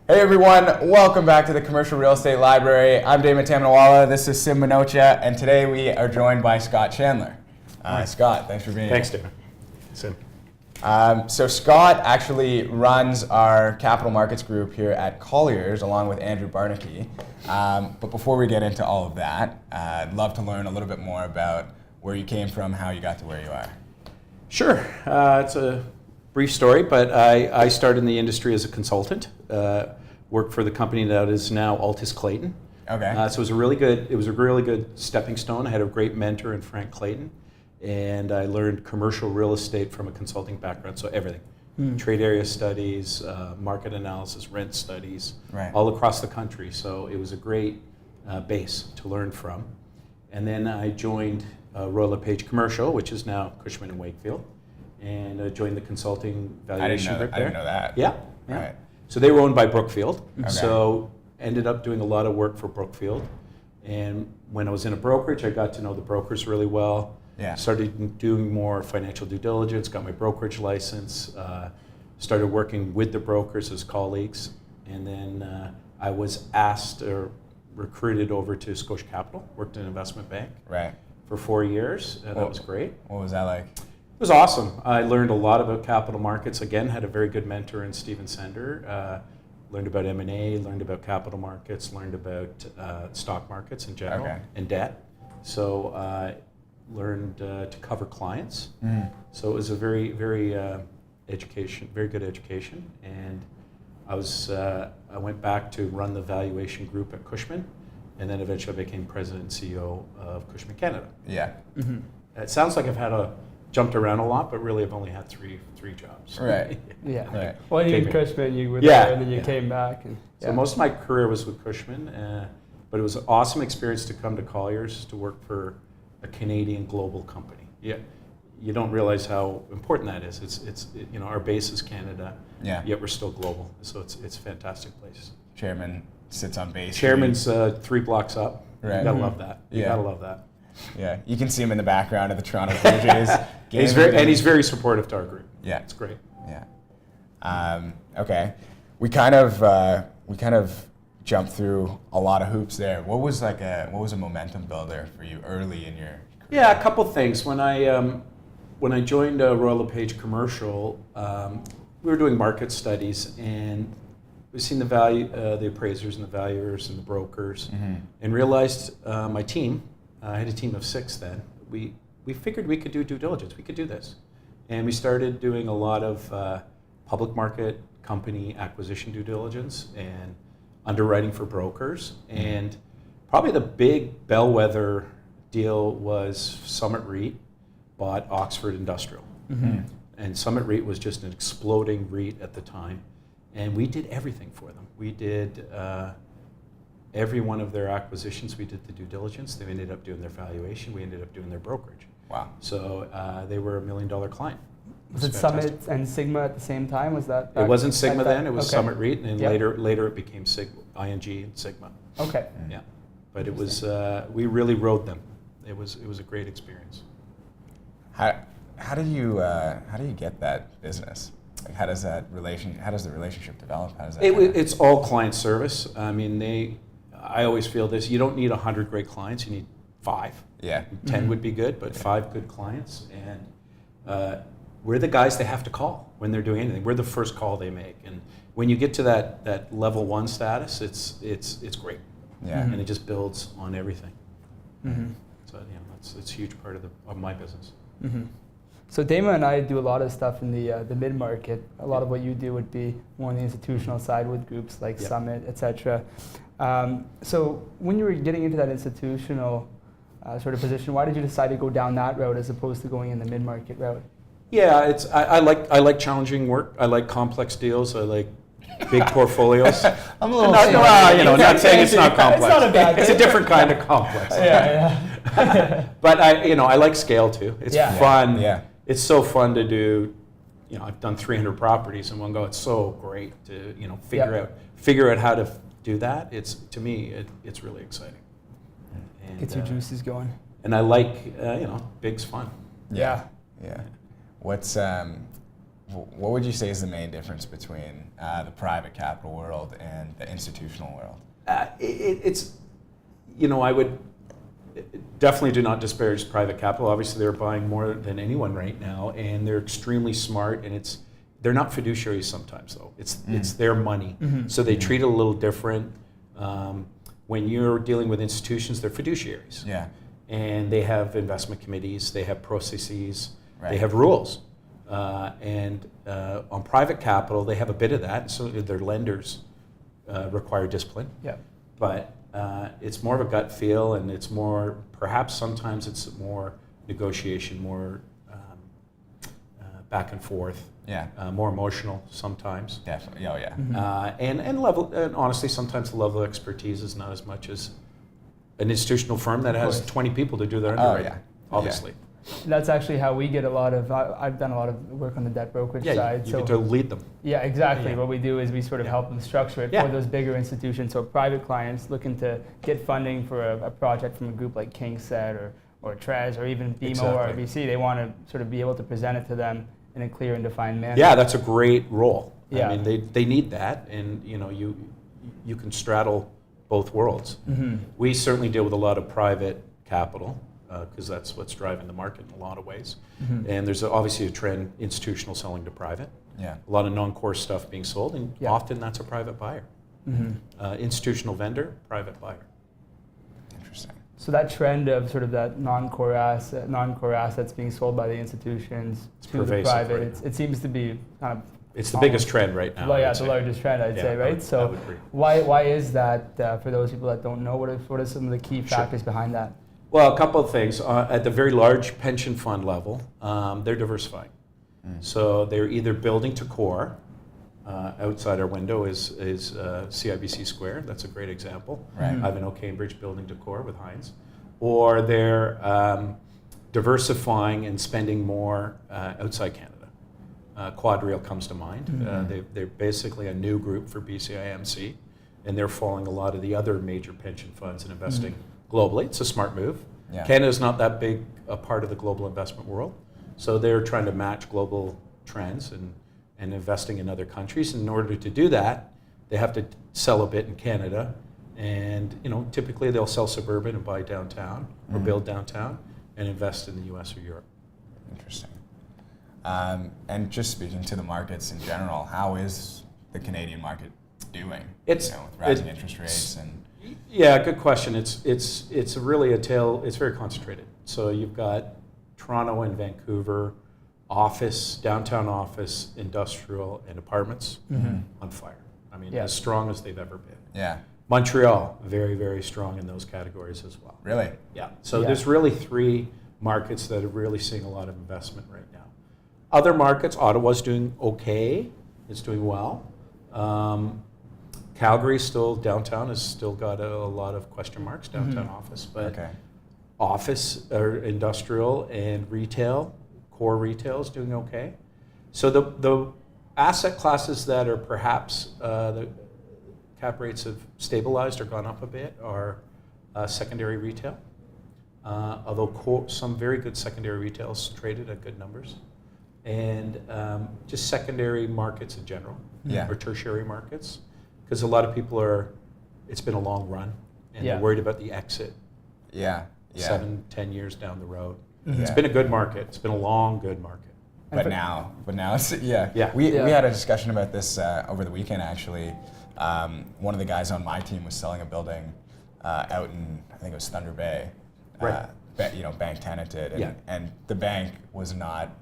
Hey everyone, welcome back to the Commercial Real Estate Library. I'm Damon Tamanawala, this is Sim Minocha, and today we are joined by Scott Chandler. Scott, thanks for being here. Thanks, Damon. Sim. So Scott actually runs our capital markets group here at Colliers, along with Andrew Barnaky. But before we get into all of that, I'd love to learn a little bit more about where you came from, how you got to where you are. Sure. It's a brief story, but I started in the industry as a consultant. Worked for the company that is now Altus Clayton. Okay. So it was a really good stepping stone. I had a great mentor in Frank Clayton, and I learned commercial real estate from a consulting background. So everything, trade area studies, market analysis, rent studies, all across the country. So it was a great base to learn from. And then I joined Royal LePage Commercial, which is now Cushman Wakefield, and I joined the consulting valuation group there. I didn't know that. Yeah. Right. So they were owned by Brookfield. Okay. So ended up doing a lot of work for Brookfield. And when I was in a brokerage, I got to know the brokers really well. Yeah. Started doing more financial due diligence, got my brokerage license, started working with the brokers as colleagues. And then I was asked or recruited over to Scotia Capital, worked in an investment bank for 4 years. And that was great. What was that like? It was awesome. I learned a lot about capital markets. Again, had a very good mentor in Stephen Sender. Learned about M&A, learned about capital markets, learned about stock markets in general and debt. So learned to cover clients. So it was a very good education. And I went back to run the valuation group at Cushman, and then eventually I became president and CEO of Cushman Canada. Yeah. It sounds like I've jumped around a lot, but really I've only had three jobs. Right. Yeah. Right. Well, you did Cushman, you were there, and then you came back. And, So most of my career was with Cushman, but it was an awesome experience to come to Colliers to work for a Canadian global company. Yeah, you don't realize how important that is. It's our base is Canada, yet we're still global. So it's a fantastic place. Chairman sits on base. Chairman's 3 blocks up. Right. You gotta love that. You gotta love that. Yeah, you can see him in the background of the Toronto Blue Jays. He's very supportive to our group. Yeah, it's great. Yeah. Okay, we kind of jumped through a lot of hoops there. What was a momentum builder for you early in your career? Yeah, a couple things. When I joined Royal LePage Commercial, we were doing market studies, and we've seen the appraisers and the valuers and the brokers, and realized my team. I had a team of 6 then. We figured we could do due diligence. We could do this. And we started doing a lot of public market company acquisition due diligence and underwriting for brokers. And probably the big bellwether deal was Summit REIT bought Oxford Industrial. And Summit REIT was just an exploding REIT at the time. And we did everything for them. We did every one of their acquisitions. We did the due diligence. They ended up doing their valuation. We ended up doing their brokerage. Wow. So they were $1 million client. Was it Summit and Sigma at the same time? Was that? It wasn't Sigma then. It was Summit REIT, and then later it became ING and Sigma. Okay. Yeah, but it was we really rode them. It was a great experience. How do you get that business? Like how does the relationship develop? How does that? It's all client service. I mean, I always feel this. You don't need 100 great clients. You need 5. Yeah. 10 would be good, but 5 good clients. And we're the guys they have to call when they're doing anything. We're the first call they make. And when you get to that level 1 status, it's great. Yeah. And it just builds on everything. So it's a huge part of my business. So Damon and I do a lot of stuff in the mid-market. A lot of what you do would be more on the institutional side with groups like Summit, etc. So when you were getting into that institutional sort of position, why did you decide to go down that route as opposed to going in the mid-market route? Yeah, I like challenging work. I like complex deals. I like big portfolios. I'm a little not saying it's not complex. It's not a bad thing. It's a different kind of complex. But I like scale too. It's fun. Yeah. It's so fun to do. I've done 300 properties in one go. It's so great to figure out how to do that. To me it's really exciting. And, gets your juices going. And I like big's fun. Yeah. What's what would you say is the main difference between the private capital world and the institutional world? It's, I would definitely do not disparage private capital. Obviously, they're buying more than anyone right now, and they're extremely smart. And they're not fiduciaries sometimes, though. It's their money, so they treat it a little different. When you're dealing with institutions, they're fiduciaries. Yeah. And they have investment committees, they have processes, Right. they have rules. And on private capital, they have a bit of that, so their lenders require discipline. Yeah. But it's more of a gut feel, and it's more, perhaps sometimes it's more negotiation, more back and forth. Yeah. More emotional sometimes. Definitely. Oh yeah. And honestly, sometimes the level of expertise is not as much as an institutional firm that has 20 people to do their underwriting. yeah. Obviously. That's actually how we get a lot of. I've done a lot of work on the debt brokerage side. You get to lead them. Yeah, exactly. Yeah. What we do is we sort of help them structure it for those bigger institutions. So private clients looking to get funding for a project from a group like KingSett or Trez or even BMO or RBC, they want to sort of be able to present it to them in a clear and defined manner. Yeah, that's a great role. Yeah. I mean, they need that, and you can straddle both worlds. We certainly deal with a lot of private capital because that's what's driving the market in a lot of ways. And there's obviously a trend, institutional selling to private. Yeah. A lot of non-core stuff being sold, and often that's a private buyer. Institutional vendor, private buyer. Interesting. So that trend of sort of that non-core assets being sold by the institutions to the private, right it seems to be kind of. It's the biggest trend right now. Well, yeah, the largest trend, I'd say, right? I would agree. Why is that? For those people that don't know, what are some of the key factors behind that? Well, a couple of things. At the very large pension fund level, they're diversifying. So they're either building to core. Outside our window is CIBC Square. That's a great example. Right. Ivanhoe Cambridge building to core with Heinz. Or they're diversifying and spending more outside Canada. Quadrille comes to mind. They're basically a new group for BCIMC, and they're following a lot of the other major pension funds and investing globally. It's a smart move. Yeah. Canada's not that big a part of the global investment world, so they're trying to match global trends and investing in other countries. And in order to do that, they have to sell a bit in Canada, and typically they'll sell suburban and buy downtown or build downtown and invest in the U.S. or Europe. Interesting. And just speaking to the markets in general, how is the Canadian market doing? With rising interest rates and. Yeah, good question. It's really a tale. It's very concentrated. So you've got Toronto and Vancouver, office, downtown office, industrial, and apartments on fire. I mean, as strong as they've ever been. Yeah. Montreal, very, very strong in those categories as well. Really? Yeah. So there's really three markets that are really seeing a lot of investment right now. Other markets, Ottawa's doing okay. It's doing well. Calgary downtown has still got a lot of question marks, downtown office. But office or industrial and retail, core retail is doing okay. So the asset classes that are perhaps the cap rates have stabilized or gone up a bit are secondary retail. Although some very good secondary retail is traded at good numbers. And just secondary markets in general, or tertiary markets. Because a lot of people it's been a long run, and they're worried about the exit 7-10 years down the road. It's been a good market. It's been a long, good market. But now it's, We had a discussion about this over the weekend, actually. One of the guys on my team was selling a building out in, I think it was Thunder Bay. Right. Bank tenanted, and the bank was not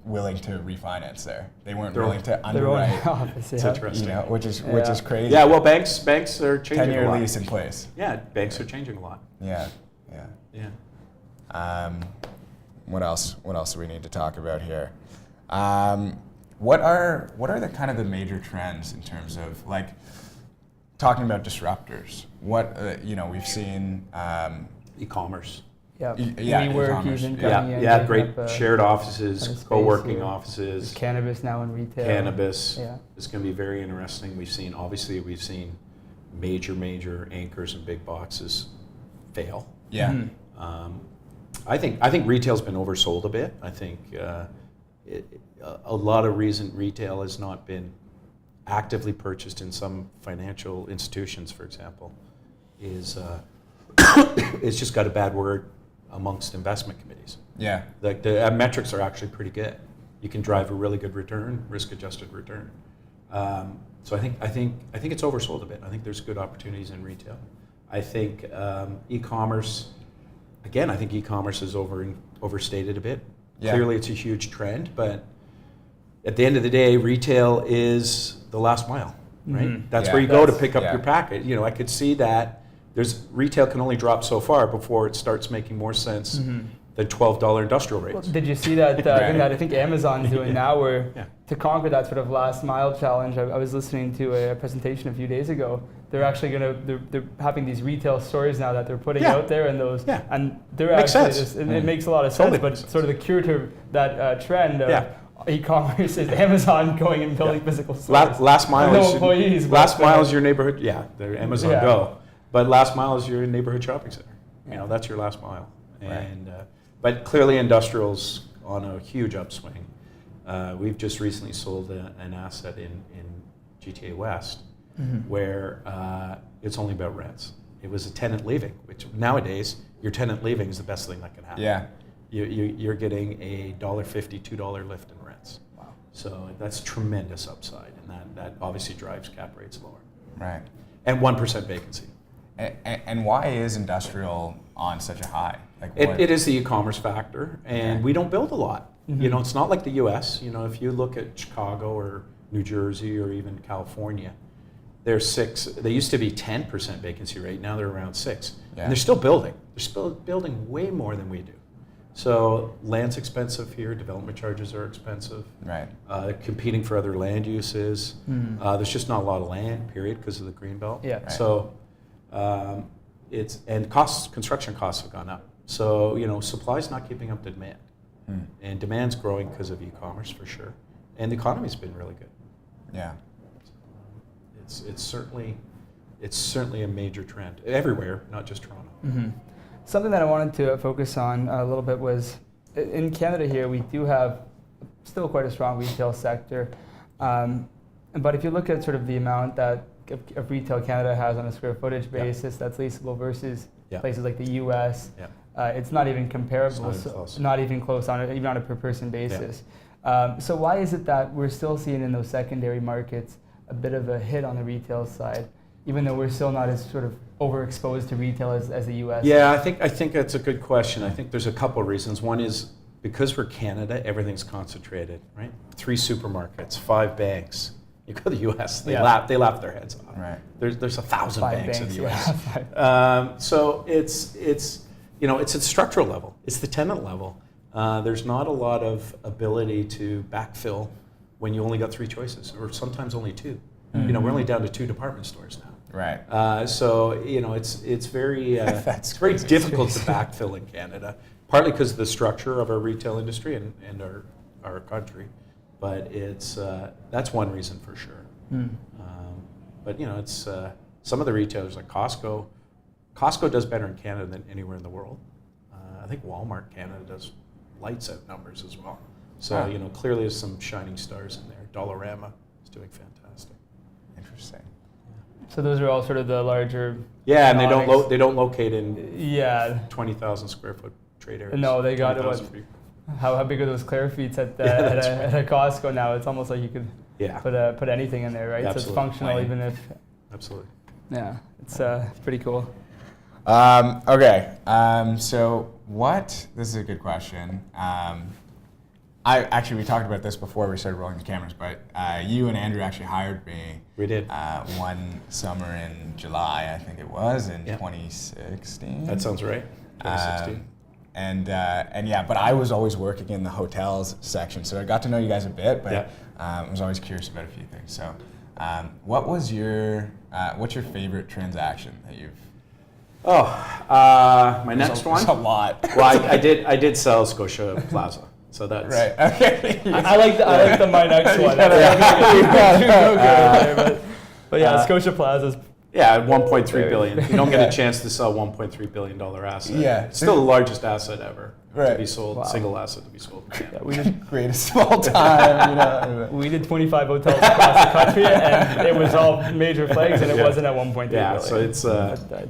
willing to refinance there. They weren't willing to underwrite. Office, It's interesting. Which is crazy. Yeah, well, banks are changing 10-year a lot. lease in place. Yeah, banks are changing a lot. Yeah. What else do we need to talk about here? What are the kind of the major trends in terms of talking about disruptors? What we've seen E-commerce. WeWork even coming in. Yeah, great shared offices, co-working offices. There's cannabis now in retail. Cannabis is going to be very interesting. We've seen major anchors and big boxes fail. Yeah. I think retail's been oversold a bit. I think a lot of reason retail has not been actively purchased in some financial institutions, for example, is it's just got a bad word amongst investment committees. Yeah. The metrics are actually pretty good. You can drive a really good return, risk-adjusted return. So I think it's oversold a bit. I think there's good opportunities in retail. I think e-commerce, again, I think e-commerce is overstated a bit. Yeah. Clearly, it's a huge trend, but at the end of the day, retail is the last mile, right? Mm-hmm. That's where you go to pick up your packet. You know, I could see that retail can only drop so far before it starts making more sense than $12 industrial rates. Well, did you see that thing that I think Amazon's doing now, where to conquer that sort of last mile challenge? I was listening to a presentation a few days ago. They're actually they're having these retail stores now that they're putting out there, and those and they're makes actually sense. It makes a lot of sense. But sort of the cure to that trend of e-commerce is Amazon going and building physical stores. Last mile no employees. Last mile is your neighborhood. Yeah, they're Amazon Go, but last mile is your neighborhood shopping center. You know, that's your last mile. And but clearly, industrial's on a huge upswing. We've just recently sold an asset in GTA West, where it's only about rents. It was a tenant leaving, which nowadays your tenant leaving is the best thing that can happen. Yeah, you're getting a $1.50, $2 lift in rents. Wow. So that's tremendous upside, and that obviously drives cap rates lower. Right. And 1% vacancy. And why is industrial on such a high? Like it is the e-commerce factor, and we don't build a lot. You know, it's not like the U.S. You know, if you look at Chicago or New Jersey or even California, there's 6. They used to be 10% vacancy rate. Now they're around 6, and they're still building. They're still building way more than we do. So land's expensive here. Development charges are expensive. Right. They're competing for other land uses. There's just not a lot of land, period, because of the greenbelt. Yeah. Right. So construction costs have gone up. So, you know, supply's not keeping up to demand. And demand's growing because of e-commerce for sure. And the economy's been really good. Yeah. It's certainly a major trend everywhere, not just Toronto. Something that I wanted to focus on a little bit was, in Canada here, we do have still quite a strong retail sector. But if you look at sort of the amount that of retail Canada has on a square footage basis that's leasable versus places like the U.S., it's not even comparable. Not even close even on a per person basis. So why is it that we're still seeing in those secondary markets a bit of a hit on the retail side, even though we're still not as sort of overexposed to retail as the U.S.? Yeah, I think that's a good question. I think there's a couple of reasons. One is because we're Canada, everything's concentrated, right? 3 supermarkets, 5 banks. You go to the U.S., they laugh their heads off. Right. There's 1,000 banks in the U.S. So it's a structural level. It's the tenant level. There's not a lot of ability to backfill when you only got 3 choices, or sometimes only 2. You know, we're only down to 2 department stores now. Right. So you know, it's very it's very difficult to backfill in Canada, partly because of the structure of our retail industry and our country, but it's that's one reason for sure. But you know, it's some of the retailers like Costco. Costco does better in Canada than anywhere in the world. I think Walmart Canada does lights out numbers as well. So you know, clearly there's some shining stars in there. Dollarama is doing fantastic. Interesting. So those are all sort of the larger. Yeah, and they don't locate in 20,000 square foot trade areas. No, they got it. How big are those Claire feet at a Costco now? It's almost like you could put anything in there, right? Absolutely. So it's functional, even if. Absolutely. Yeah, it's pretty cool. Okay. So what? This is a good question. We talked about this before we started rolling the cameras, but you and Andrew actually hired me. We did. One summer in July, I think it was, in 2016. That sounds right. 2016. But I was always working in the hotels section, so I got to know you guys a bit, but I was always curious about a few things. So, what's your favorite transaction that you've? My next one. There's a lot. Well, I did sell Scotia Plaza. So that's right. Okay. I like the my next one. But yeah, Scotia Plaza is Yeah, at $1.3 billion. You don't get a chance to sell $1.3 billion asset. Yeah. It's still the largest asset ever to Right. be sold, Wow. single asset to be sold. Yeah, we did Greatest of all time. we did 25 hotels across the country, and it was all major flags, and it Yeah. wasn't at 1.3 Yeah, billion. so it's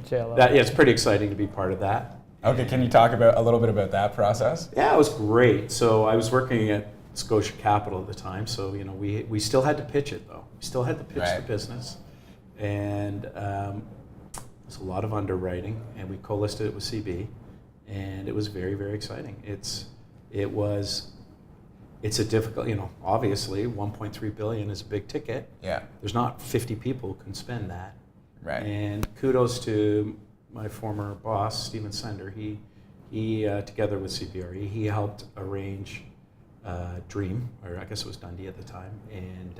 JLL. it's pretty exciting to be part of that. Okay, can you talk about a little bit about that process? Yeah, it was great. So I was working at Scotia Capital at the time, so we still had to pitch it though. We still had to pitch the business, and there's a lot of underwriting, and we co-listed it with CB, and it was very, very exciting. It's a difficult, obviously 1.3 billion is a big ticket. Yeah. There's not 50 people who can spend that. Right. And kudos to my former boss, Stephen Sender. He together with CBRE, he helped arrange Dream, or I guess it was Dundee at the time, and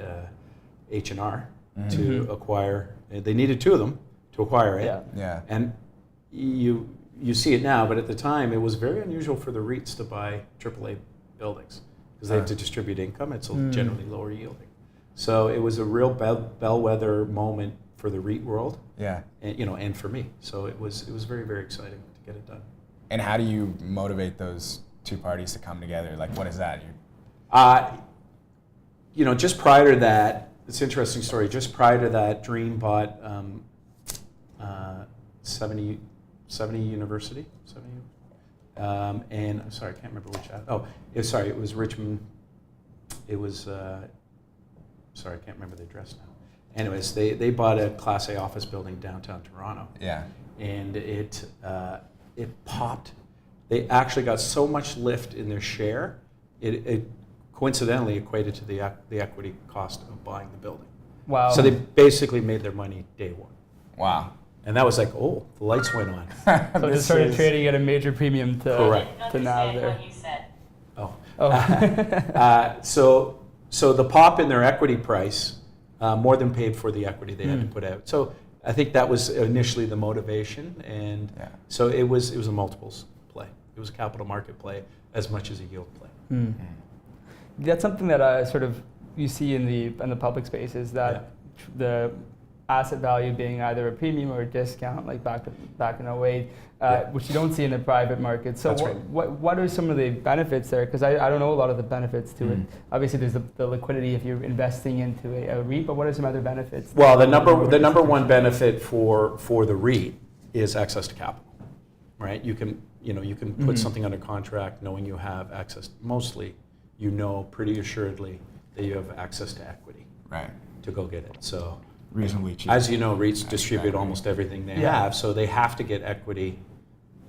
H&R to acquire. They needed two of them to acquire it. Yeah. Yeah. And you see it now, but at the time it was very unusual for the REITs to buy AAA buildings because they have to distribute income. It's generally lower yielding. So it was a real bellwether moment for the REIT world. Yeah. And, and for me. So it was very, very exciting to get it done. And how do you motivate those two parties to come together? Like, what is that? Just prior to that, it's an interesting story. Just prior to that, Dream bought 70 University. 70. And I'm sorry, I can't remember which. It was Richmond. It was. Sorry, I can't remember the address now. Anyways, they bought a Class A office building downtown Toronto. Yeah. And it popped. They actually got so much lift in their share, it coincidentally equated to the equity cost of buying the building. Wow. So they basically made their money day one. Wow. And that was like, oh, the lights went on. So it started trading at a major premium to Correct. to now there. What you said. So the pop in their equity price more than paid for the equity they had to put out. So I think that was initially the motivation, and so it was a multiples play. It was a capital market play as much as a yield play. That's something that sort of you see in the public space is that the asset value being either a premium or a discount, like back in 08, which you don't see in the private market. So That's right. what are some of the benefits there? Because I don't know a lot of the benefits to it. Obviously, there's the liquidity if you're investing into a REIT, but what are some other benefits? Well, the number one benefit for the REIT is access to capital, right? You can put something under contract knowing you have access. Mostly, pretty assuredly that you have access to equity, Right. to go get it. So. Reasonably cheap. As you know, REITs distribute almost everything they have, so they have to get equity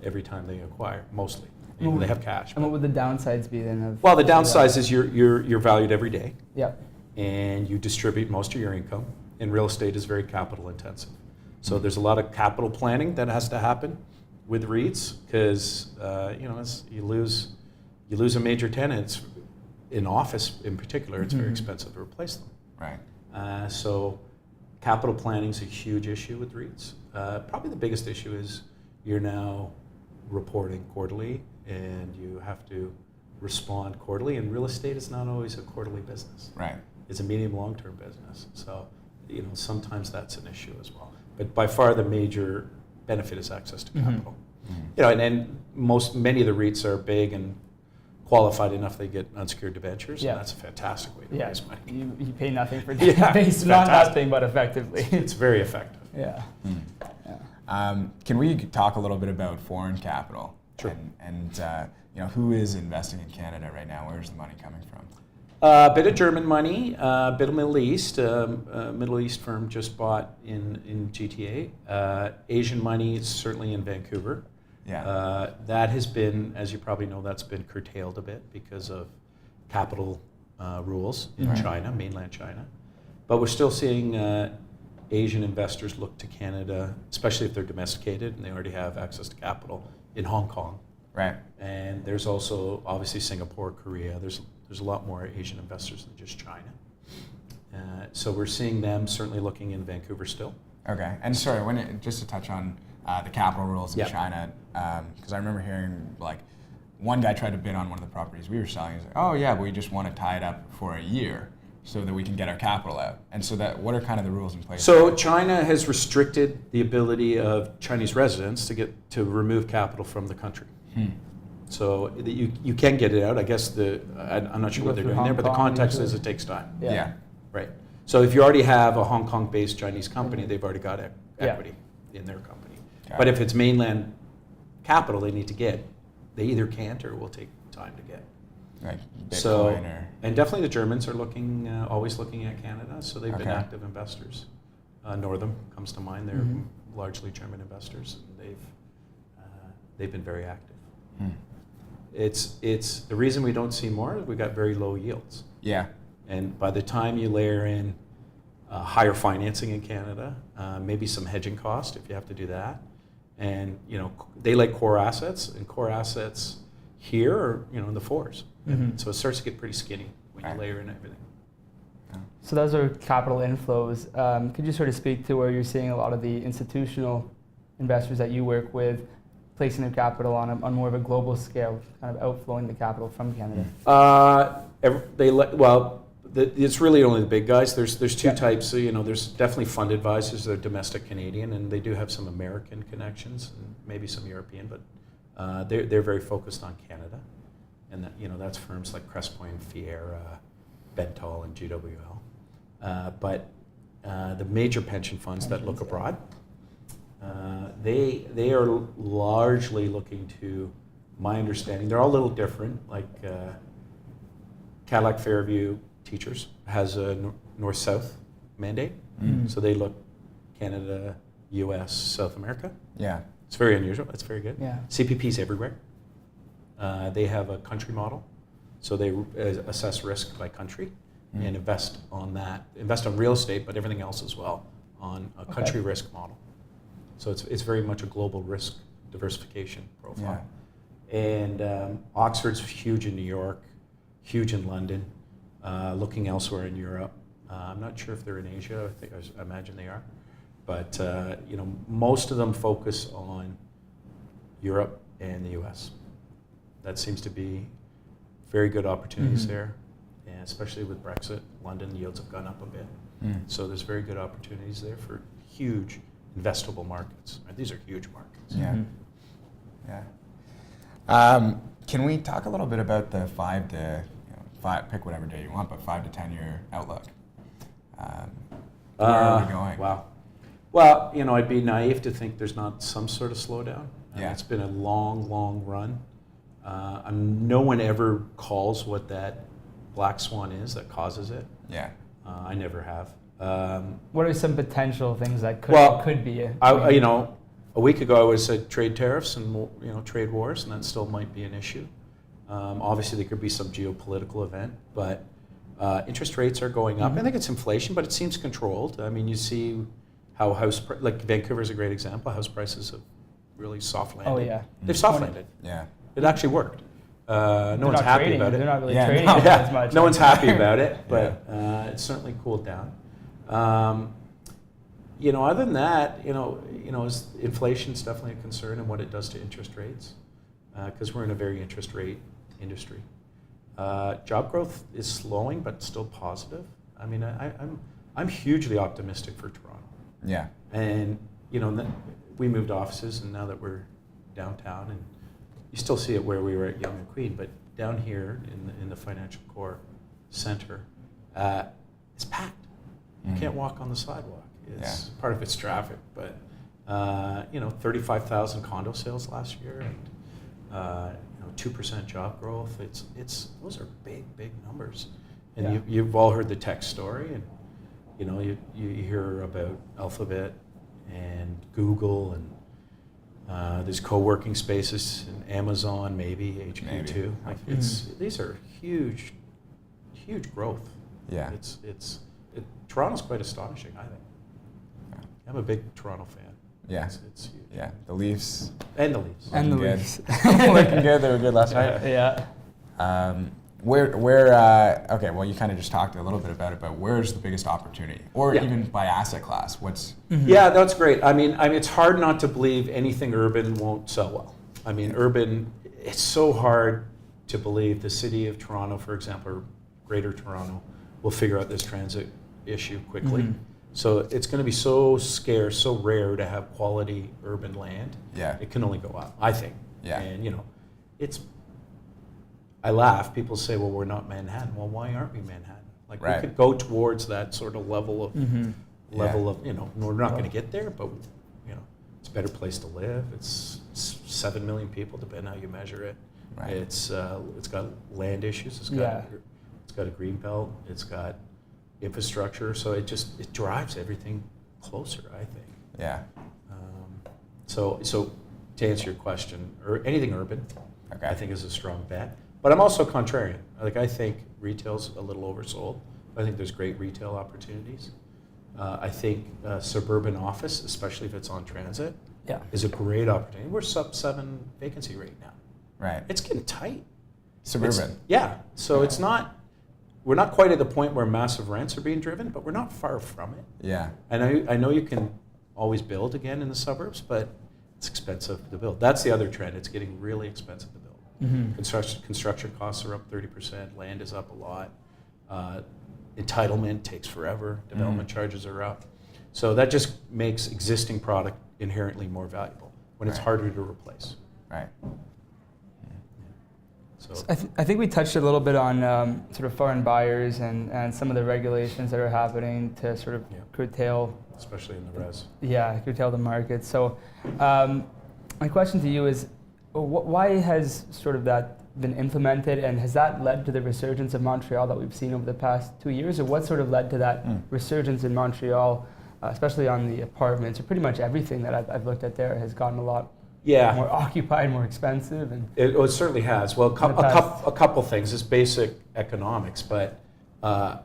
every time they acquire, mostly. They have cash. And what would the downsides be then? Well, the downside is you're valued every day, Yeah. and you distribute most of your income, and real estate is very capital intensive. So there's a lot of capital planning that has to happen with REITs, because you lose a major tenant, in office in particular, it's very expensive to replace them. Right. So capital planning is a huge issue with REITs. Probably the biggest issue is you're now reporting quarterly, and you have to respond quarterly, and real estate is not always a quarterly business. Right. It's a medium long-term business. So, sometimes that's an issue as well. But by far the major benefit is access to capital. And many of the REITs are big and qualified enough they get unsecured debentures, and that's a fantastic way to raise money. You pay nothing for it's not fantastic. nothing, but effectively. It's very effective. Yeah. Can we talk a little bit about foreign capital? Sure. And who is investing in Canada right now? Where's the money coming from? A bit of German money, a bit of Middle East. A Middle East firm just bought in GTA. Asian money is certainly in Vancouver. Yeah. That has been, as you probably know, that's been curtailed a bit because of capital rules in China, mainland China. But we're still seeing Asian investors look to Canada, especially if they're domesticated and they already have access to capital, in Hong Kong. Right. And there's also obviously Singapore, Korea. There's a lot more Asian investors than just China. So we're seeing them certainly looking in Vancouver still. Okay. And sorry, just to touch on the capital rules in China, because I remember hearing one guy tried to bid on one of the properties we were selling. He's like, "Oh yeah, but we just want to tie it up for a year." so that we can get our capital out? And so that, what are kind of the rules in place? So China has restricted the ability of Chinese residents to remove capital from the country. So you can get it out. I guess I'm not sure what they're doing there, but the context is it takes time. Yeah. Right. So if you already have a Hong Kong-based Chinese company, they've already got equity in their company. But if it's mainland capital they need to get, they either can't or will take time to get. Like Bitcoin and definitely the Germans are always looking at Canada, so they've been active investors. Northam comes to mind; they're largely German investors, and they've been very active. It's the reason we don't see more is we got very low yields. Yeah. And by the time you layer in higher financing in Canada, maybe some hedging cost if you have to do that, and they like core assets, and core assets here are in the fours. So it starts to get pretty skinny when you layer in everything. So those are capital inflows. Could you sort of speak to where you're seeing a lot of the institutional investors that you work with placing their capital on more of a global scale, kind of outflowing the capital from Canada? It's really only the big guys. There's two types. So, there's definitely fund advisors that are domestic Canadian, and they do have some American connections and maybe some European, but they're very focused on Canada, and that's firms like Crestpoint, Fiera, Bentall, and GWL. But the major pension funds that look abroad, they are largely looking to, my understanding, they're all a little different. Like Cadillac Fairview Teachers has a north-south mandate, so they look Canada, U.S., South America. Yeah. It's very unusual. It's very good. Yeah. CPP's everywhere. They have a country model, so they assess risk by country and invest on real estate, but everything else as well on a country risk model. So it's very much a global risk diversification profile. Yeah. And Oxford's huge in New York, huge in London, looking elsewhere in Europe. I'm not sure if they're in Asia. I imagine they are. But most of them focus on Europe and the U.S. That seems to be very good opportunities there, and especially with Brexit. London yields have gone up a bit, so there's very good opportunities there for huge investable markets. Right? These are huge markets. Yeah, yeah. Can we talk a little bit about the pick whatever day you want, but 5 to 10 year outlook? Where are we going? Wow. Well, I'd be naive to think there's not some sort of slowdown. It's been a long, long run. No one ever calls what that black swan is that causes it. Yeah. I never have. What are some potential things that could be? A week ago I would have said trade tariffs and trade wars, and that still might be an issue. Obviously, there could be some geopolitical event, but interest rates are going up. I think it's inflation, but it seems controlled. I mean, you see how like Vancouver is a great example. House prices have really soft landed. Oh yeah, they've soft landed. Yeah, it actually worked. No one's happy about it. They're not really trading as much. No one's happy about it, but it's certainly cooled down. Other than that, inflation's definitely a concern and what it does to interest rates, because we're in a very interest rate industry. Job growth is slowing, but still positive. I mean, I'm hugely optimistic for Toronto. Yeah. And we moved offices, and now that we're downtown, and you still see it where we were at Yonge and Queen, but down here in the financial core center, it's packed. You can't walk on the sidewalk. It's part of its traffic, but 35,000 condo sales last year, and 2% job growth. Those are big numbers, and you've all heard the tech story, and you hear about Alphabet and Google, and there's co-working spaces and Amazon, maybe HP too. Like these are huge growth. Yeah, Toronto's quite astonishing, I think. I'm a big Toronto fan. Yeah, it's huge. Yeah, the Leafs. And the Leafs. And the Leafs. Looking good. They were good last night. Yeah. Okay, well, you kind of just talked a little bit about it, but where's the biggest opportunity? Or even by asset class, what's... Yeah, that's great. I mean, it's hard not to believe anything urban won't sell well. I mean, urban, it's so hard to believe the city of Toronto, for example, or Greater Toronto, we'll figure out this transit issue quickly. So it's going to be so scarce, so rare to have quality urban land. Yeah. It can only go up, I think. Yeah. And, I laugh. People say, well, we're not Manhattan. Well, why aren't we Manhattan? Like, Right. we could go towards that sort of level of, we're not going to get there, but, it's a better place to live. It's 7 million people, depending on how you measure it. Right. It's got land issues. It's got a green belt. It's got infrastructure. So it drives everything closer, I think. Yeah. So to answer your question, or anything urban, Okay. I think is a strong bet. But I'm also contrarian. Like, I think retail's a little oversold. I think there's great retail opportunities. I think suburban office, especially if it's on transit, is a great opportunity. We're sub-7 vacancy rate now. Right. It's getting tight. Suburban. So it's not, we're not quite at the point where massive rents are being driven, but we're not far from it. Yeah. And I know you can always build again in the suburbs, but it's expensive to build. That's the other trend. It's getting really expensive to build. Construction costs are up 30%. Land is up a lot. Entitlement takes forever. Development charges are up. So that just makes existing product inherently more valuable when it's harder to replace. Right. So I think we touched a little bit on sort of foreign buyers and some of the regulations that are happening to sort of curtail, especially in the res. Curtail the market. So my question to you is, why has sort of that been implemented, and has that led to the resurgence of Montreal that we've seen over the past 2 years, or what sort of led to that resurgence in Montreal, especially on the apartments, or pretty much everything that I've looked at there has gotten a lot more occupied, more expensive? And it certainly has. Well, a couple things. It's basic economics, but a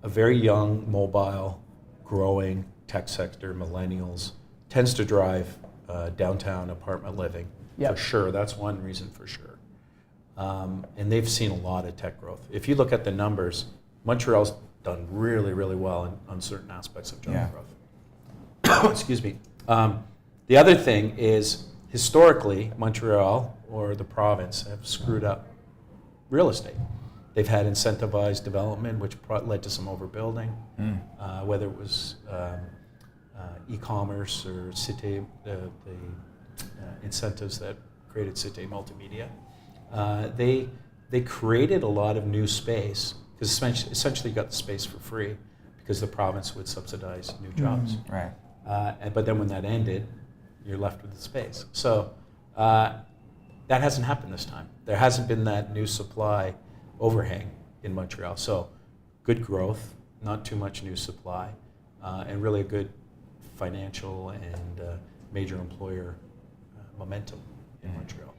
very young, mobile, growing tech sector, millennials, tends to drive downtown apartment living for sure. That's one reason for sure. And they've seen a lot of tech growth. If you look at the numbers, Montreal's done really, really well on certain aspects of job growth. Excuse me. The other thing is, historically, Montreal or the province have screwed up real estate. They've had incentivized development, which led to some overbuilding, whether it was e-commerce or Cité, the incentives that created Cité Multimedia. They created a lot of new space, because essentially got the space for free because the province would subsidize new jobs. Right. But then when that ended, you're left with the space. So that hasn't happened this time. There hasn't been that new supply overhang in Montreal. So good growth, not too much new supply, and really a good financial and major employer momentum in Montreal.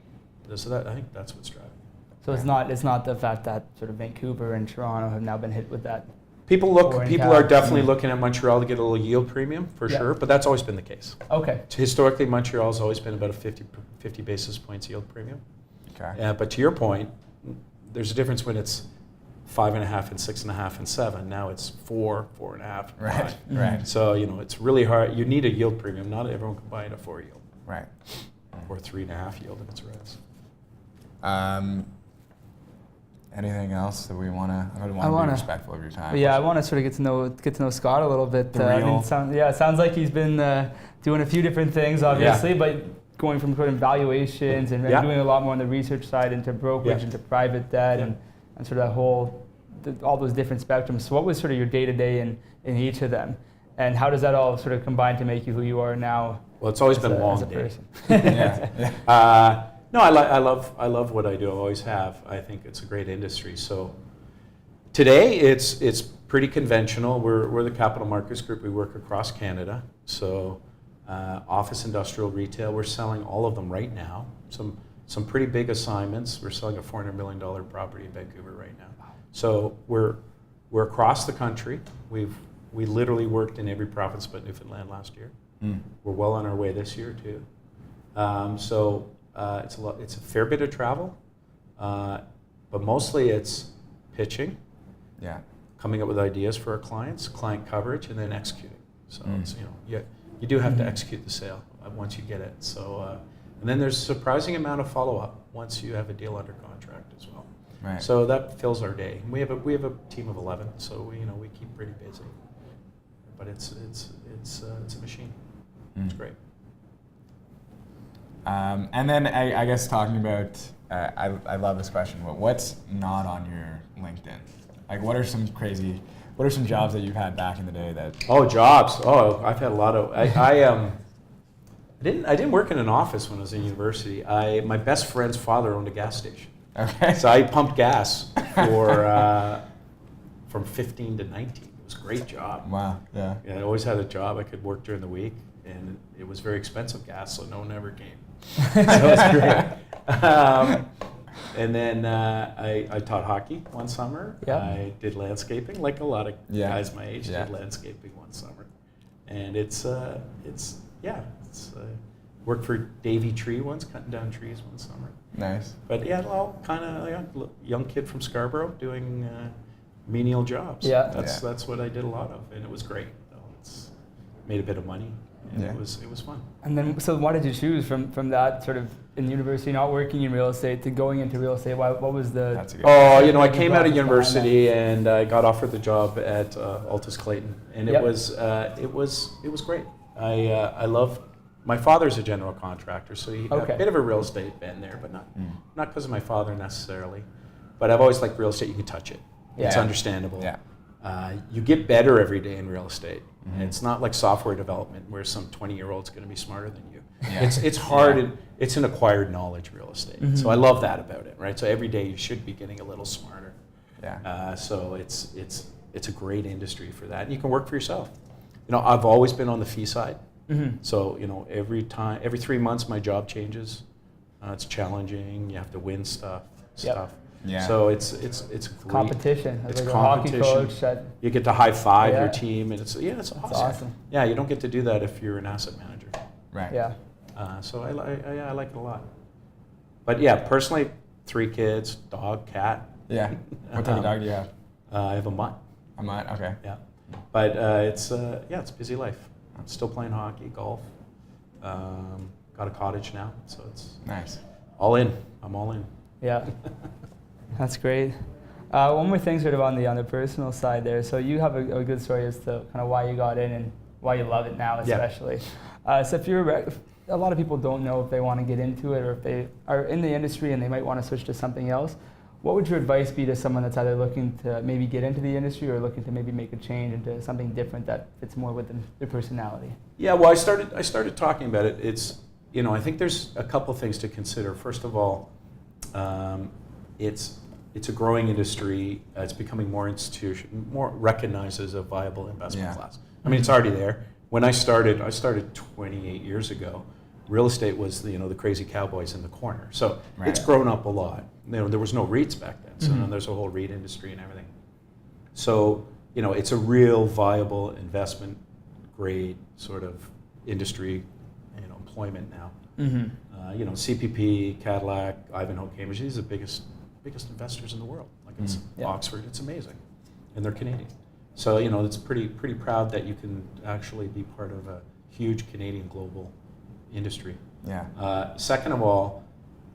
So I think that's what's driving it. So it's not the fact that sort of Vancouver and Toronto have now been hit with that. People are definitely looking at Montreal to get a little yield premium for sure, but that's always been the case. Okay. Historically, Montreal's always been about a 50 basis points yield premium. Okay. But to your point, there's a difference when it's 5.5 and 6.5 and 7. Now it's 4, 4.5. Right. Right. So it's really hard. You need a yield premium. Not everyone can buy at a 4 yield. Right. Or 3.5 yield if it's res. Anything else that we want to? I don't want to be respectful of your time. Yeah, I want to sort of get to know Scott a little bit. It sounds like he's been doing a few different things, obviously, but going from sort of valuations and doing a lot more on the research side into brokerage, into private debt, and sort of that whole, all those different spectrums. So what was sort of your day-to-day in each of them? And how does that all sort of combine to make you who you are now? Well, it's always been a long day. No, I love what I do. I always have. I think it's a great industry. So today it's pretty conventional. We're the Capital Markets Group. We work across Canada. So office, industrial, retail. We're selling all of them right now. Some pretty big assignments. We're selling a $400 million property in Vancouver right now. So we're across the country. We literally worked in every province but Newfoundland last year. We're well on our way this year too. It's a fair bit of travel, but mostly it's pitching, coming up with ideas for our clients, client coverage, and then executing. So it's, you do have to execute the sale once you get it. So and then there's a surprising amount of follow-up once you have a deal under contract as well. Right. So that fills our day. We have a team of 11, so we keep pretty busy. But it's a machine. It's great. And then I guess talking about, I love this question, but what's not on your LinkedIn? Like, what are some jobs that you've had back in the day that? Oh, jobs. Oh, I've had a lot of. I didn't work in an office when I was in university. My best friend's father owned a gas station. Okay. So I pumped gas for from 15 to 19. It was a great job. Wow. Yeah. Yeah, I always had a job. I could work during the week, and it was very expensive gas, so no one ever came. So it was great. And then I taught hockey one summer. Yeah. I did landscaping, like a lot of guys my age did landscaping one summer. And it's worked for Davy Tree once, cutting down trees one summer. Nice. But yeah, all kind of young kid from Scarborough doing menial jobs. Yeah. That's what I did a lot of, and it was great. It's made a bit of money, and it was fun. And then, so why did you choose from that sort of in university, not working in real estate, to going into real estate? What was the? That's a good I came out of university and I got offered the job at Altus Clayton, and it was great. I love. My father's a general contractor, so he had a bit of a real estate bend there, but not because of my father necessarily. But I've always liked real estate. You can touch it. Yeah. It's understandable. Yeah. You get better every day in real estate. Mm-hmm. It's not like software development where some 20-year-old's going to be smarter than you. Yeah. It's hard. Yeah. It's an acquired knowledge real estate. Mm-hmm. So I love that about it, right? So every day you should be getting a little smarter. Yeah. So it's a great industry for that. And you can work for yourself. I've always been on the fee side. Mm-hmm. So every 3 months my job changes. It's challenging. You have to win stuff. Yeah. So it's great. Competition. It's like competition. A hockey coach you get to high five your team, and it's awesome. Yeah, you don't get to do that if you're an asset manager. Right. Yeah. So I like it a lot. But yeah, personally, 3 kids, dog, cat. Yeah. What type of dog do you have? I have a mutt. A mutt. Okay. Yeah. But it's a busy life. I'm still playing hockey, golf. Got a cottage now, so it's nice. All in. I'm all in. Yeah. That's great. One more thing sort of on the personal side there. So you have a good story as to kind of why you got in and why you love it now especially. Yeah. So if a lot of people don't know if they want to get into it or if they are in the industry and they might want to switch to something else, what would your advice be to someone that's either looking to maybe get into the industry or looking to maybe make a change into something different that fits more with their personality? Yeah, well, I started talking about it. It's, I think there's a couple things to consider. First of all, it's a growing industry. It's becoming more recognized as a viable investment class. I mean, it's already there. When I started 28 years ago. Real estate was the crazy cowboys in the corner. So it's grown up a lot. There was no REITs back then, so there's a whole REIT industry and everything. So it's a real viable investment grade sort of industry, employment now. Mm-hmm. CPP, Cadillac, Ivanhoe, Cambridge. These are the biggest investors in the world. Like it's Oxford. It's amazing, and they're Canadian. So it's pretty proud that you can actually be part of a huge Canadian global industry. Yeah. Second of all,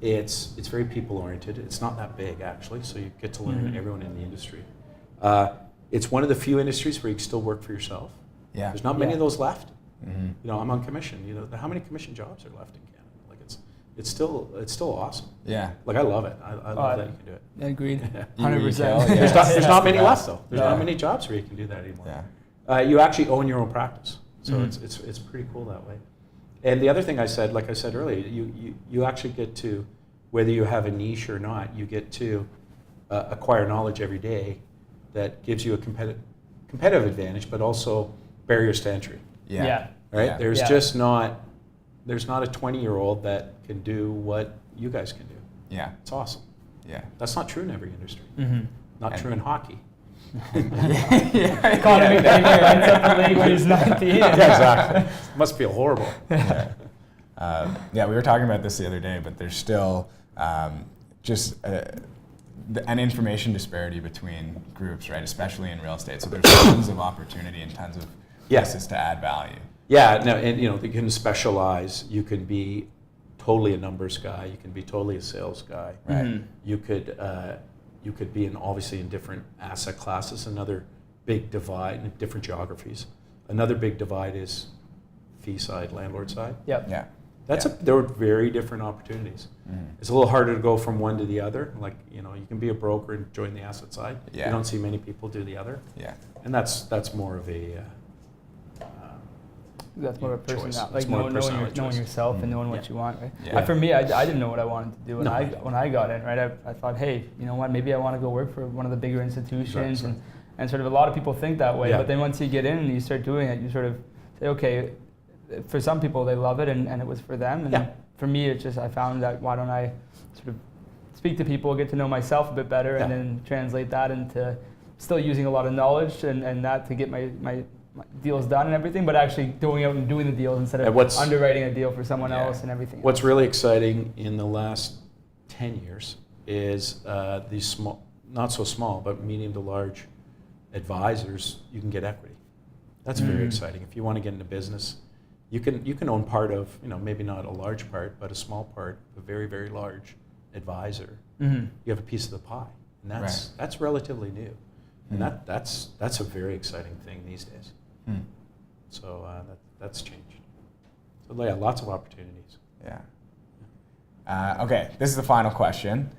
it's very people oriented. It's not that big actually, so you get to learn everyone in the industry. It's one of the few industries where you can still work for yourself. Yeah. There's not many of those left. Mm-hmm. I'm on commission. How many commission jobs are left in Canada? Like it's still awesome. Yeah. Like I love it. I love that you can do it. Agreed. 100%. There's not many left though. There's not many jobs where you can do that anymore. Yeah. You actually own your own practice, so it's pretty cool that way. And the other thing like I said earlier, you actually get to, whether you have a niche or not, you get to acquire knowledge every day that gives you a competitive advantage, but also barriers to entry. Yeah. Right? Yeah. There's not a 20-year-old that can do what you guys can do. Yeah. It's awesome. Yeah. That's not true in every industry. Mm-hmm. Not true in hockey. Economy premier ends up in the league when he's 19. Yeah, exactly. Must feel horrible. We were talking about this the other day, but there's still just an information disparity between groups, right? Especially in real estate. So there's tons of opportunity and tons of places to add value. Yeah, no, and you can specialize. You can be totally a numbers guy. You can be totally a sales guy. Right. Mm-hmm. You you could be obviously in different asset classes. Another big divide in different geographies. Another big divide is fee side, landlord side. Yep. Yeah. There are very different opportunities. It's a little harder to go from one to the other. Like, you can be a broker and join the asset side. Yeah. You don't see many people do the other. Yeah. And that's more of a That's more of a choice. personality, It's like more knowing personality knowing choice. yourself and knowing what you want, right? Yeah. For me, I didn't know what I wanted to do when No. I got in, right? I thought, hey, you know what? Maybe I want to go work for one of the bigger institutions, Exactly. and sort of a lot of people think that way. Yeah. But then once you get in and you start doing it, you sort of say, okay, for some people they love it, and it was for them. And Yeah. for me, it's just I found that why don't I sort of speak to people, get to know myself a bit better, and Yeah. then translate that into still using a lot of knowledge and that to get my deals done and everything, but actually going out and doing the deals instead of And underwriting a deal for someone Yeah. else and everything. What's really exciting in the last 10 years is these small, not so small, but medium to large advisors, you can get equity. That's very exciting. If you want to get into business, you can own part of, maybe not a large part, but a small part, a very, very large advisor. Mhm. You have a piece of the pie. And that's relatively new. And that's a very exciting thing these days. So that's changed. So yeah, lots of opportunities. Yeah. Okay, this is the final question.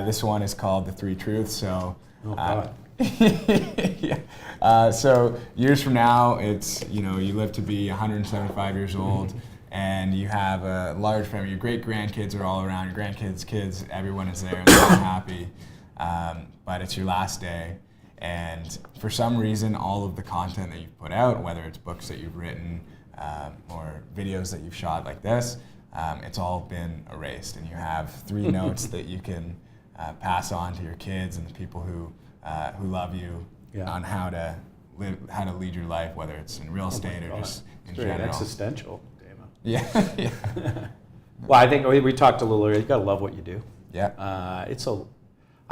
This one is called The Three Truths. So, Oh, God. yeah. So years from now, it's, you live to be 175 years old and you have a large family. Your great grandkids are all around, your grandkids' kids, everyone is there and they're all happy. But it's your last day. And for some reason, all of the content that you've put out, whether it's books that you've written or videos that you've shot like this, it's all been erased. And you have 3 notes that you can pass on to your kids and the people who love you on how to lead your life, whether it's in real estate or just in It's very general. existential, Dama. Yeah. Well, I think we talked a little earlier. You got to love what you do. Yeah.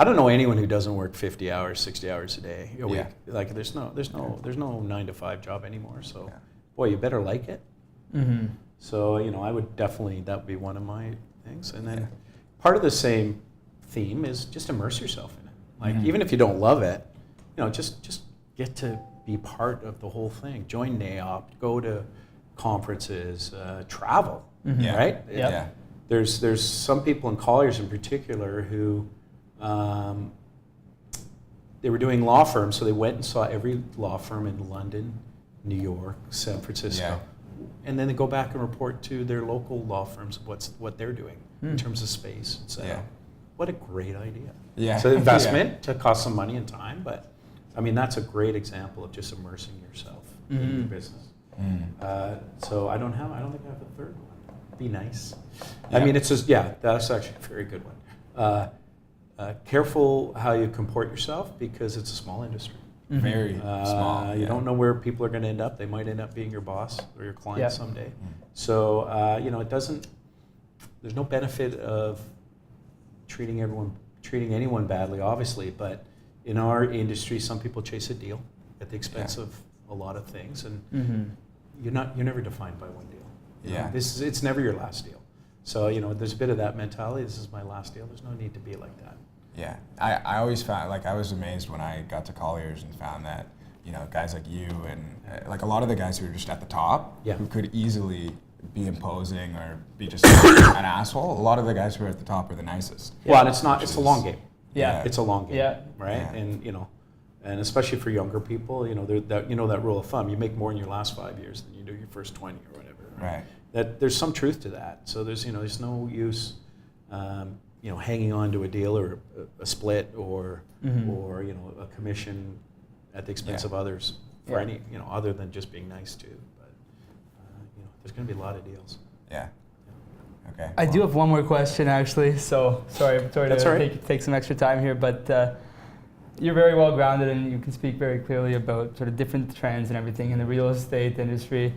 I don't know anyone who doesn't work 50 hours, 60 hours a day a week. Yeah. Like there's no 9-to-5 job anymore. So, boy, you better like it. Mm-hmm. So I would definitely, that would be one of my things. And then part of the same theme is just immerse yourself in it. Like even if you don't love it, just get to be part of the whole thing. Join NAOP, go to conferences, travel. Mhm. Right? Yeah. There's some people in Colliers in particular who they were doing law firms, so they went and saw every law firm in London, New York, San Francisco, Yeah. and then they go back and report to their local law firms what they're doing in terms of space. So, what a great idea! Yeah. So investment to cost some money and time, but I mean that's a great example of just immersing yourself in your business. So I don't think I have a third one. Be nice. I mean, it's just that's actually a very good one. Careful how you comport yourself because it's a small industry. Very small. You don't know where people are going to end up. They might end up being your boss or your client someday. So it doesn't. There's no benefit of treating anyone badly, obviously. But in our industry, some people chase a deal at the expense of a lot of things, and you're never defined by one deal. It's never your last deal. So there's a bit of that mentality. This is my last deal. There's no need to be like that. Yeah, I always found, I was amazed when I got to Colliers and found that, guys like you and like a lot of the guys who are just at the top, who could easily be imposing or be just an asshole, a lot of the guys who are at the top are the nicest. Well, and it's a long game. Yeah. It's a long game, right? Yeah. And and especially for younger people, that rule of thumb, you make more in your last 5 years than you do your first 20 or whatever. Right. That there's some truth to that. So there's no use hanging on to a deal or a split or a commission at the expense of others for any other than just being nice to. But there's going to be a lot of deals. Yeah. Okay. I do have one more question, actually. So sorry That's to all right. take some extra time here, but you're very well grounded and you can speak very clearly about sort of different trends and everything in the real estate industry.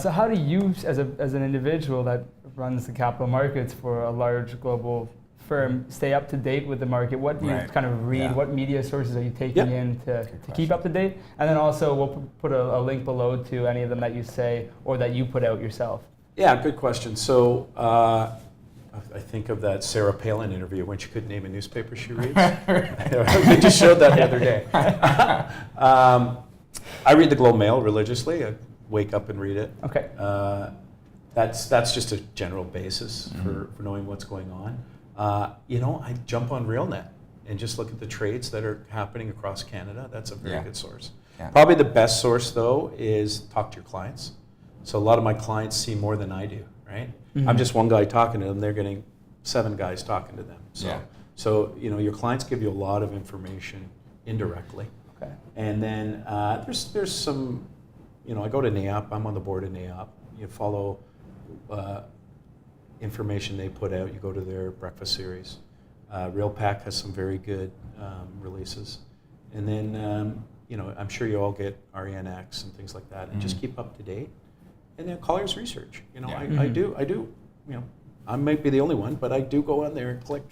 So how do you, as an individual that runs the capital markets for a large global firm, stay up to date with the market? What do you kind of read? Yeah. What media sources are you taking in to keep up to date? And then also we'll put a link below to any of them that you say or that you put out yourself. Yeah, good question. So I think of that Sarah Palin interview when she couldn't name a newspaper she reads. They just showed that the other day. I read the Globe Mail religiously. I wake up and read it. Okay. That's just a general basis for knowing what's going on. I jump on RealNet and just look at the trades that are happening across Canada. That's a very good source. Yeah. Probably the best source, though, is talk to your clients. So a lot of my clients see more than I do, right? I'm just one guy talking to them. They're getting 7 guys talking to them. So your clients give you a lot of information indirectly. Okay. And then there's some, I go to NAIOP. I'm on the board of NAIOP. You follow information they put out. You go to their breakfast series. RealPAC has some very good releases. And then, I'm sure you all get RENX and things like that, and just keep up to date. And then Colliers Research. I do. I might be the only one, but I do go on there and click.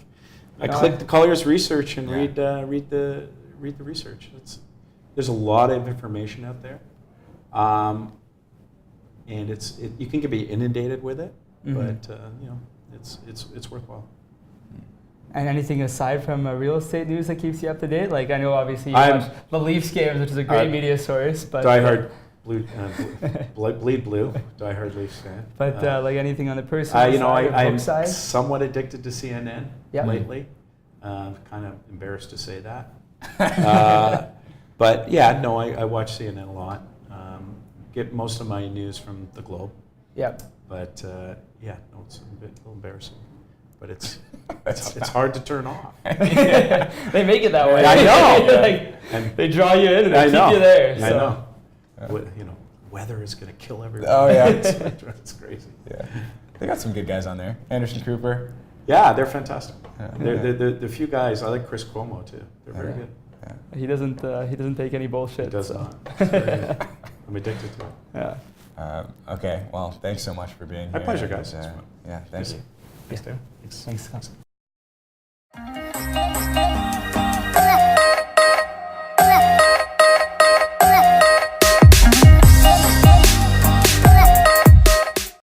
I click the Colliers Research and read the research. There's a lot of information out there, and you can be inundated with it, but it's worthwhile. And anything aside from real estate news that keeps you up to date? Like, I know obviously you watch the Leafs games, which is a great media source, but diehard bleed blue, diehard Leafs fan. But like anything on the personal side, I'm side? somewhat addicted to CNN lately. Kind of embarrassed to say that. But yeah, no, I watch CNN a lot. Get most of my news from the Globe. Yeah. But it's a little embarrassing. But it's hard to turn off. They make it that way. I know. And they draw you in and they keep you there. I know. Weather is going to kill everyone. Oh yeah, it's crazy. Yeah, they got some good guys on there. Anderson Cooper. Yeah, they're fantastic. The few guys. I like Chris Cuomo too. They're very good. Yeah. He doesn't take any bullshit. He does not. I'm addicted to it. Yeah. Okay. Well, thanks so much for being here. My pleasure, guys. Yeah. Thank you. Thanks, Dale. Thanks.